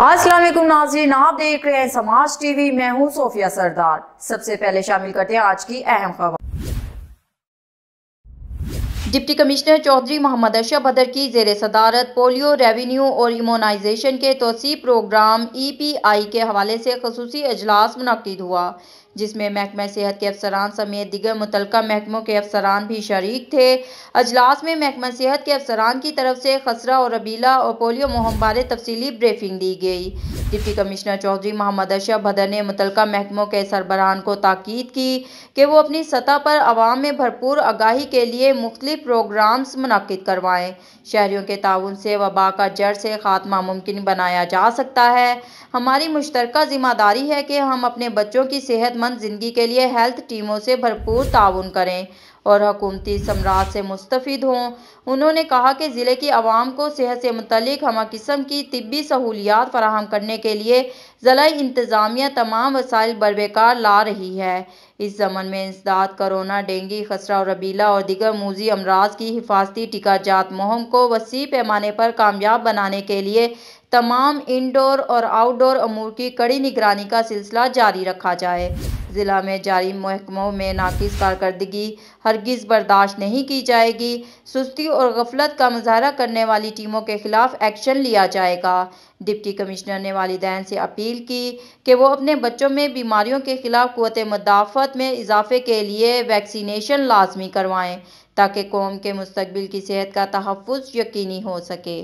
अस्सलाम वालेकुम नाज़रीन, आप देख रहे हैं समाज टीवी। मैं हूं सोफिया सरदार। सबसे पहले शामिल करते हैं आज की अहम खबर। डिप्टी कमिश्नर चौधरी मोहम्मद अशरफ बदर की ज़ेर सदारत पोलियो रेवेन्यू और इम्यूनाइजेशन के तोसी प्रोग्राम EPI के हवाले से खसूसी अजलास मुनक्किद हुआ, जिसमें महकमा सेहत के अफसरान समेत दीगर मुतल्लिका महकमों के अफसरान भी शरीक थे। अजलास में महकमा सेहत के अफसरान की तरफ से खसरा और रबीला और पोलियो मुहिम बारे तफसीली ब्रीफिंग दी गई। डिप्टी कमिश्नर चौधरी मोहम्मद अशरफ बदर ने मुतल्लिका महकमों के सरबराहान को ताकीद की कि वो अपनी सतह पर आवाम में भरपूर आगाही के लिए मुख्तलिफ प्रोग्राम्स मुनक्किद करवाएं। शहरियों के ताउन से वबा का जड़ से खात्मा मुमकिन बनाया जा सकता है। हमारी मुश्तरका जिम्मेदारी है कि हम अपने बच्चों की सेहतमंद ज़िंदगी के लिए हेल्थ टीमों से भरपूर ताउन करें और हुकूमती समरात से मुस्तफ़िद हों। उन्होंने कहा कि ज़िले की आवाम को सेहत से मुतल्लिक हमा किस्म की तिब्बी सहूलियात फराहम करने के लिए ज़िलाई इंतज़ामिया तमाम वसाइल बरवेकार ला रही है। इस ज़मन में इंसदाद कोरोना, डेंगू, खसरा और रबीला और दीगर मूजी अमराज की हिफाजती टीकाजात मुहिम को वसी पैमाने पर कामयाब बनाने के लिए तमाम इंडोर और आउटडोर अमूर की कड़ी निगरानी का सिलसिला जारी रखा जाए। ज़िला में जारी महकमों में नाकिस कारकर्दगी हरगिज़ बर्दाश्त नहीं की जाएगी। सुस्ती और गफलत का मुजाहरा करने वाली टीमों के खिलाफ एक्शन लिया जाएगा। डिप्टी कमिश्नर ने वालिदैन से अपील की कि वो अपने बच्चों में बीमारियों के खिलाफ क़ुव्वत मुदाफ़अत में इजाफे के लिए वैक्सीनेशन लाजमी करवाएं, ताकि कौम के मुस्तकबिल की सेहत का तहफ़्फ़ुज़ यकीनी हो सके।